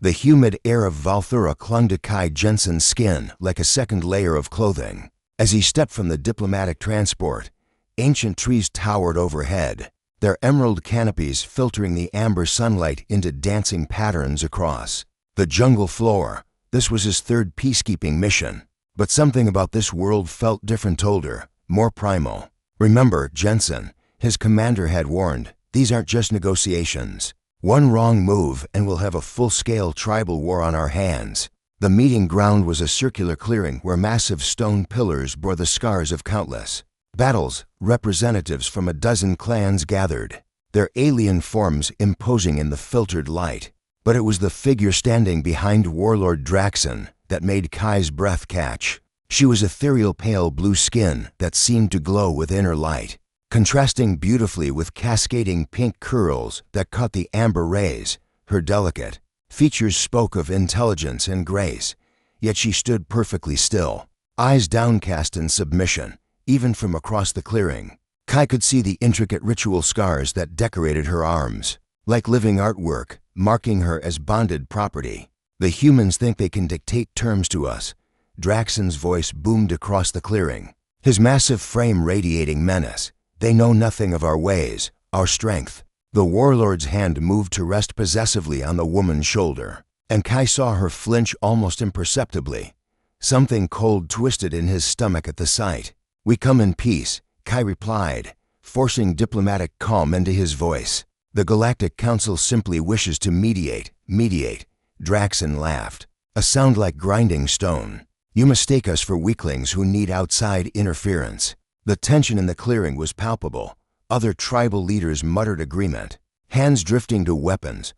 The humid air of Valthura clung to Kai Jensen's skin like a second layer of clothing. As he stepped from the diplomatic transport, ancient trees towered overhead, their emerald canopies filtering the amber sunlight into dancing patterns across the jungle floor. This was his third peacekeeping mission, but something about this world felt different, older, more primal. Remember, Jensen, his commander had warned, these aren't just negotiations. One wrong move and we'll have a full-scale tribal war on our hands. The meeting ground was a circular clearing where massive stone pillars bore the scars of countless battles. Representatives from a dozen clans gathered, their alien forms imposing in the filtered light. But it was the figure standing behind Warlord Draxon that made Kai's breath catch. She was ethereal, pale blue skin that seemed to glow with inner light, contrasting beautifully with cascading pink curls that caught the amber rays. Her delicate features spoke of intelligence and grace, yet she stood perfectly still, eyes downcast in submission. Even from across the clearing, Kai could see the intricate ritual scars that decorated her arms, like living artwork, marking her as bonded property. The humans think they can dictate terms to us. Draxon's voice boomed across the clearing, his massive frame radiating menace. They know nothing of our ways, our strength. The warlord's hand moved to rest possessively on the woman's shoulder, and Kai saw her flinch almost imperceptibly. Something cold twisted in his stomach at the sight. "We come in peace," Kai replied, forcing diplomatic calm into his voice. "The Galactic Council simply wishes to mediate." "Mediate?" Draxon laughed, a sound like grinding stone. "You mistake us for weaklings who need outside interference." The tension in the clearing was palpable. Other tribal leaders muttered agreement, hands drifting to weapons.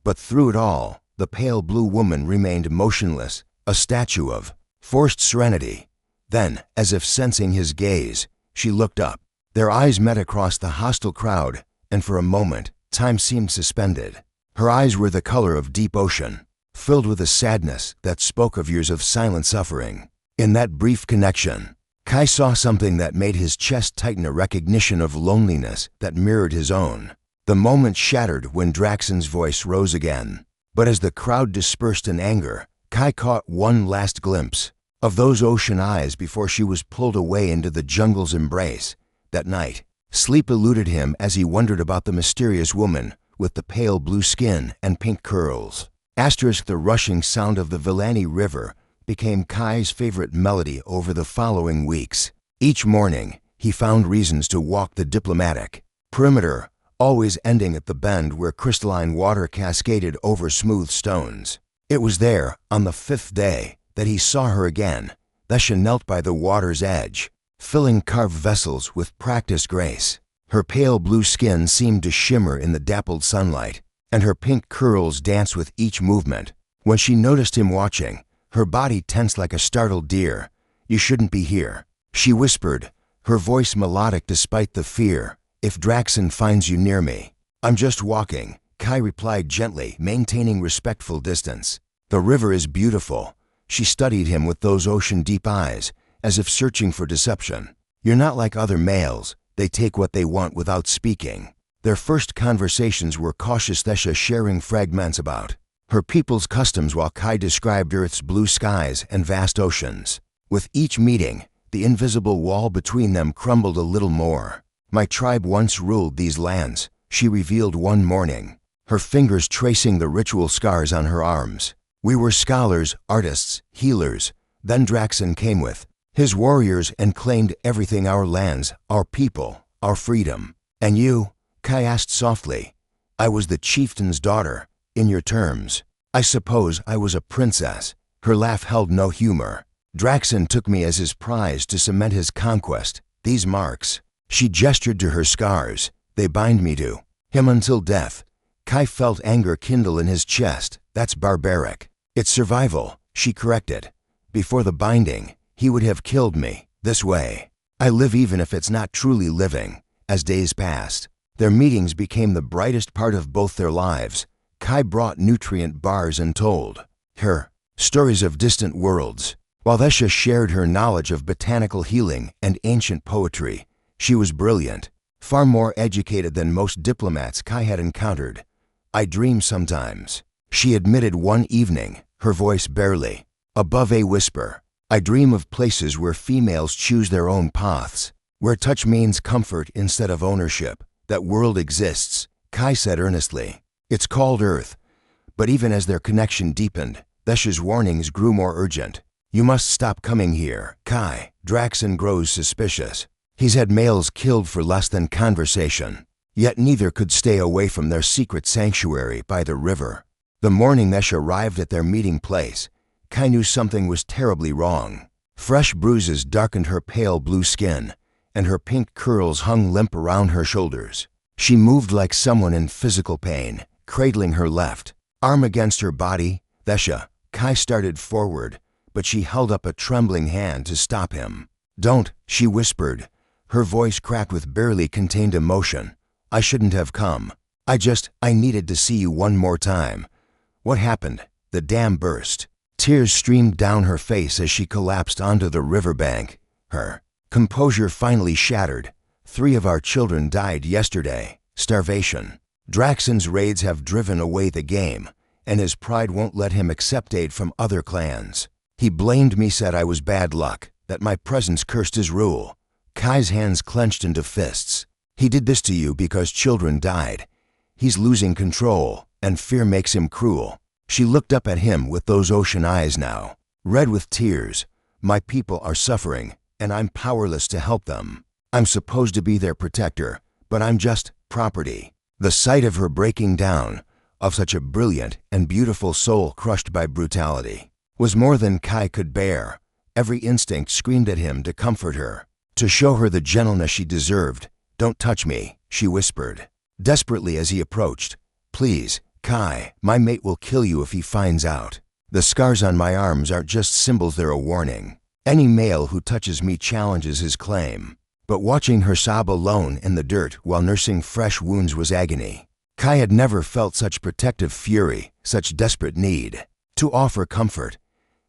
But through it all, the pale blue woman remained motionless, a statue of forced serenity. Then, as if sensing his gaze, she looked up. Their eyes met across the hostile crowd, and for a moment, time seemed suspended. Her eyes were the color of deep ocean, filled with a sadness that spoke of years of silent suffering. In that brief connection, Kai saw something that made his chest tighten, a recognition of loneliness that mirrored his own. The moment shattered when Draxon's voice rose again. But as the crowd dispersed in anger, Kai caught one last glimpse of those ocean eyes before she was pulled away into the jungle's embrace. That night, sleep eluded him as he wondered about the mysterious woman with the pale blue skin and pink curls. The rushing sound of the Villani River became Kai's favorite melody over the following weeks. Each morning, he found reasons to walk the diplomatic perimeter, always ending at the bend where crystalline water cascaded over smooth stones. It was there, on the fifth day, that he saw her again. Lesha knelt by the water's edge, filling carved vessels with practiced grace. Her pale blue skin seemed to shimmer in the dappled sunlight, and her pink curls danced with each movement. When she noticed him watching, her body tensed like a startled deer. "You shouldn't be here," she whispered, her voice melodic despite the fear. "If Draxon finds you near me." "I'm just walking," Kai replied gently, maintaining respectful distance. "The river is beautiful." She studied him with those ocean-deep eyes, as if searching for deception. "You're not like other males. They take what they want without speaking." Their first conversations were cautious, Lesha sharing fragments about her people's customs while Kai described Earth's blue skies and vast oceans. With each meeting, the invisible wall between them crumbled a little more. "My tribe once ruled these lands," she revealed one morning, her fingers tracing the ritual scars on her arms. "We were scholars, artists, healers. Then Draxon came with his warriors and claimed everything, our lands, our people, our freedom." "And you?" Kai asked softly. "I was the chieftain's daughter, in your terms. I suppose I was a princess." Her laugh held no humor. "Draxon took me as his prize to cement his conquest. These marks," she gestured to her scars, "they bind me to him until death." Kai felt anger kindle in his chest. "That's barbaric." "It's survival," she corrected. "Before the binding, he would have killed me. This way, I live even if it's not truly living." As days passed, their meetings became the brightest part of both their lives. Kai brought nutrient bars and told her stories of distant worlds, while Lesha shared her knowledge of botanical healing and ancient poetry. She was brilliant, far more educated than most diplomats Kai had encountered. "I dream sometimes," She admitted one evening, her voice barely above a whisper. I dream of places where females choose their own paths, where touch means comfort instead of ownership. That world exists, Kai said earnestly. It's called Earth. But even as their connection deepened, Thesh's warnings grew more urgent. You must stop coming here, Kai. Draxon grows suspicious. He's had males killed for less than conversation. Yet neither could stay away from their secret sanctuary by the river. The morning Thesh arrived at their meeting place, Kai knew something was terribly wrong. Fresh bruises darkened her pale blue skin, and her pink curls hung limp around her shoulders. She moved like someone in physical pain, cradling her left arm against her body. Thesha, Kai started forward, but she held up a trembling hand to stop him. Don't, she whispered. Her voice cracked with barely contained emotion. I shouldn't have come. I needed to see you one more time. What happened? The dam burst. Tears streamed down her face as she collapsed onto the riverbank. Her composure finally shattered. 3 of our children died yesterday. Starvation. Draxon's raids have driven away the game, and his pride won't let him accept aid from other clans. He blamed me, said I was bad luck, that my presence cursed his rule. Kai's hands clenched into fists. He did this to you because children died. He's losing control, and fear makes him cruel. She looked up at him with those ocean eyes now, red with tears. My people are suffering, and I'm powerless to help them. I'm supposed to be their protector, but I'm just property. The sight of her breaking down, of such a brilliant and beautiful soul crushed by brutality, was more than Kai could bear. Every instinct screamed at him to comfort her, to show her the gentleness she deserved. Don't touch me, she whispered, desperately as he approached. Please, Kai, my mate will kill you if he finds out. The scars on my arms aren't just symbols, they're a warning. Any male who touches me challenges his claim. But watching her sob alone in the dirt while nursing fresh wounds was agony. Kai had never felt such protective fury, such desperate need to offer comfort.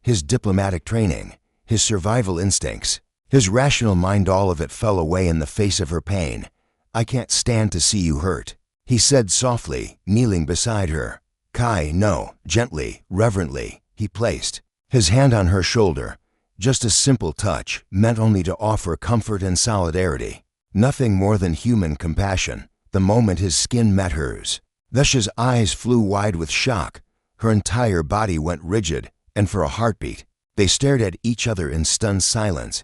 His diplomatic training, his survival instincts, his rational mind, all of it fell away in the face of her pain. I can't stand to see you hurt, he said softly, kneeling beside her. Kai, no, gently, reverently, he placed his hand on her shoulder. Just a simple touch, meant only to offer comfort and solidarity. Nothing more than human compassion. The moment his skin met hers, Thesha's eyes flew wide with shock. Her entire body went rigid, and for a heartbeat, they stared at each other in stunned silence.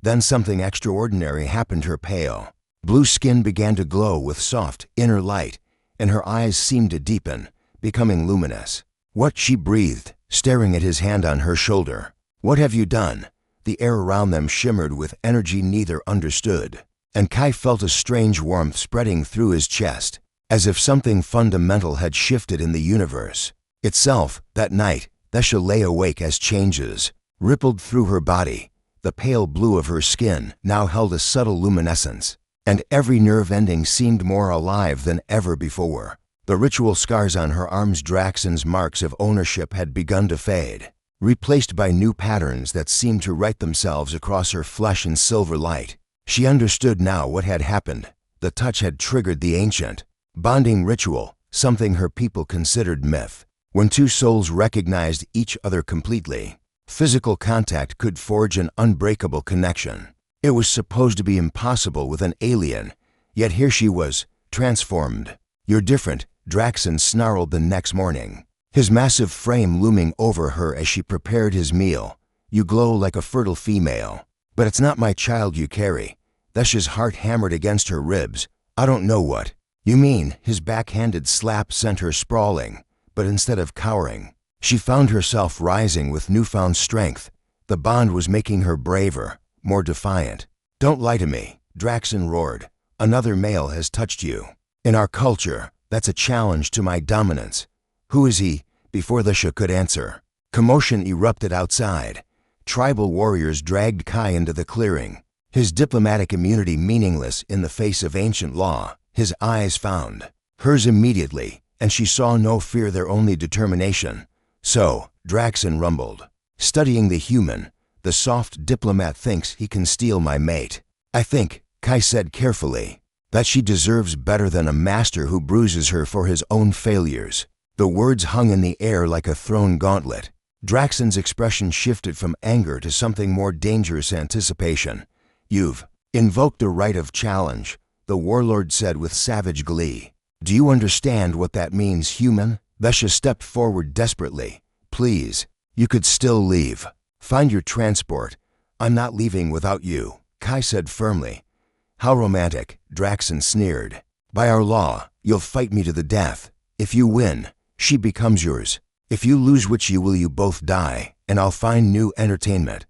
Then something extraordinary happened. Her pale blue skin began to glow with soft, inner light, and her eyes seemed to deepen, becoming luminous. What? She breathed, staring at his hand on her shoulder. What have you done? The air around them shimmered with energy neither understood, and Kai felt a strange warmth spreading through his chest, as if something fundamental had shifted in the universe itself. That night, Thesha lay awake as changes rippled through her body. The pale blue of her skin now held a subtle luminescence, and every nerve ending seemed more alive than ever before. The ritual scars on her arms, Draxon's marks of ownership, had begun to fade, replaced by new patterns that seemed to write themselves across her flesh in silver light. She understood now what had happened. The touch had triggered the ancient bonding ritual, something her people considered myth. When 2 souls recognized each other completely, physical contact could forge an unbreakable connection. It was supposed to be impossible with an alien, yet here she was, transformed. You're different, Draxon snarled the next morning, his massive frame looming over her as she prepared his meal. You glow like a fertile female. But it's not my child you carry. Thesha's heart hammered against her ribs. I don't know what you mean. His backhanded slap sent her sprawling, but instead of cowering, she found herself rising with newfound strength. The bond was making her braver, more defiant. Don't lie to me, Draxon roared. Another male has touched you. In our culture, that's a challenge to my dominance. Who is he? Before Thesha could answer, commotion erupted outside. Tribal warriors dragged Kai into the clearing, his diplomatic immunity meaningless in the face of ancient law. His eyes found hers immediately, and she saw no fear there, only determination. So, Draxon rumbled, studying the human, the soft diplomat thinks he can steal my mate. I think, Kai said carefully, that she deserves better than a master who bruises her for his own failures. The words hung in the air like a thrown gauntlet. Draxon's expression shifted from anger to something more dangerous: anticipation. "You've invoked the right of challenge," the warlord said with savage glee. "Do you understand what that means, human?" Vesha stepped forward desperately. "Please, you could still leave. Find your transport. I'm not leaving without you," Kai said firmly. "How romantic," Draxon sneered. "By our law, you'll fight me to the death. If you win, she becomes yours. If you lose, which you will, you both die, and I'll find new entertainment."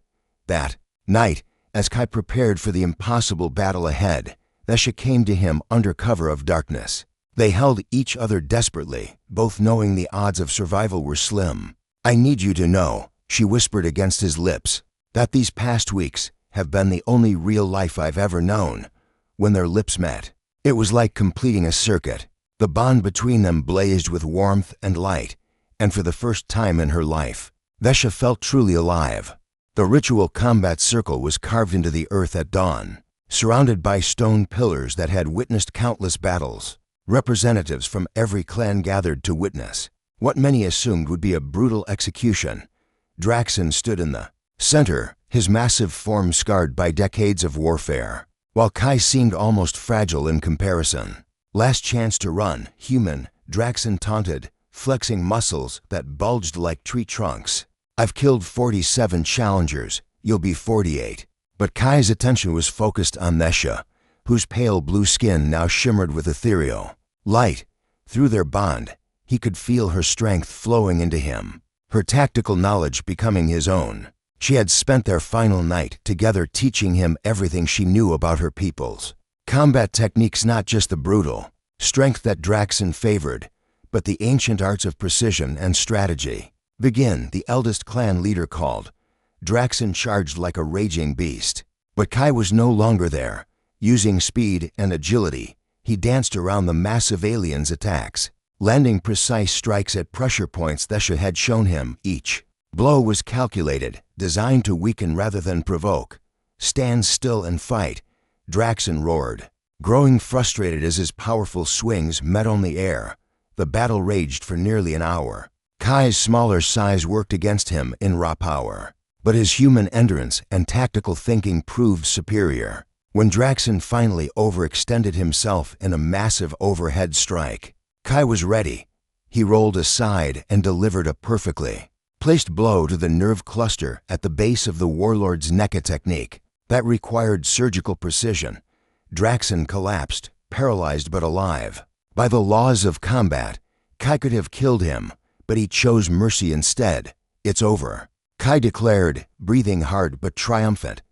That night, as Kai prepared for the impossible battle ahead, Vesha came to him under cover of darkness. They held each other desperately, both knowing the odds of survival were slim. "I need you to know," she whispered against his lips, "that these past weeks have been the only real life I've ever known." When their lips met, it was like completing a circuit. The bond between them blazed with warmth and light, and for the first time in her life, Vesha felt truly alive. The ritual combat circle was carved into the earth at dawn, surrounded by stone pillars that had witnessed countless battles. Representatives from every clan gathered to witness what many assumed would be a brutal execution. Draxon stood in the center, his massive form scarred by decades of warfare, while Kai seemed almost fragile in comparison. "Last chance to run, human," Draxon taunted, flexing muscles that bulged like tree trunks. "I've killed 47 challengers, you'll be 48. But Kai's attention was focused on Vesha, whose pale blue skin now shimmered with ethereal light. Through their bond, he could feel her strength flowing into him, her tactical knowledge becoming his own. She had spent their final night together, teaching him everything she knew about her peoples. Combat techniques, not just the brutal strength that Draxon favored, but the ancient arts of precision and strategy. "Begin," the eldest clan leader called. Draxon charged like a raging beast. But Kai was no longer there. Using speed and agility, he danced around the massive aliens' attacks, landing precise strikes at pressure points Vesha had shown him. Each blow was calculated, designed to weaken rather than provoke. "Stand still and fight," Draxon roared, growing frustrated as his powerful swings met on the air. The battle raged for nearly an hour. Kai's smaller size worked against him in raw power, but his human endurance and tactical thinking proved superior. When Draxon finally overextended himself in a massive overhead strike, Kai was ready. He rolled aside and delivered a perfectly placed blow to the nerve cluster at the base of the warlord's neck, a technique that required surgical precision. Draxon collapsed, paralyzed but alive. By the laws of combat, Kai could have killed him, but he chose mercy instead. "It's over," Kai declared, breathing hard but triumphant.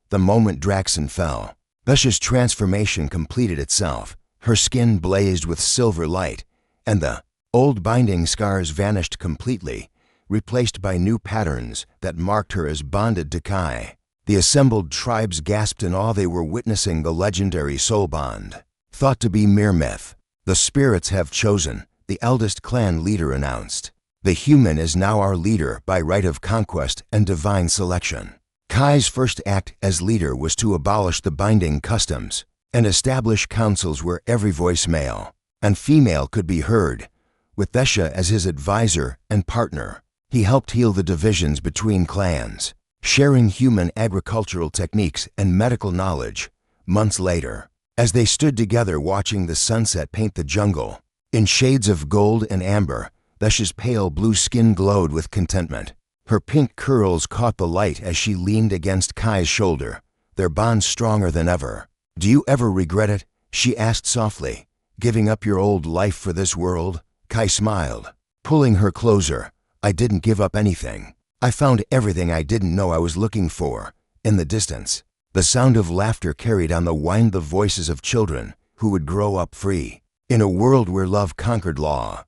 The moment Draxon fell, Vesha's transformation completed itself. Her skin blazed with silver light, and the old binding scars vanished completely, replaced by new patterns that marked her as bonded to Kai. The assembled tribes gasped in awe. They were witnessing the legendary soul bond, thought to be mere myth. "The spirits have chosen," the eldest clan leader announced. "The human is now our leader by right of conquest and divine selection." Kai's first act as leader was to abolish the binding customs and establish councils where every voice, male and female, could be heard. With Vesha as his advisor and partner, he helped heal the divisions between clans, sharing human agricultural techniques and medical knowledge. Months later, as they stood together watching the sunset paint the jungle in shades of gold and amber, Vesha's pale blue skin glowed with contentment. Her pink curls caught the light as she leaned against Kai's shoulder, their bond stronger than ever. "Do you ever regret it?" she asked softly. "Giving up your old life for this world?" Kai smiled, pulling her closer. "I didn't give up anything. I found everything I didn't know I was looking for." In the distance, the sound of laughter carried on the wind, the voices of children who would grow up free in a world where love conquered law.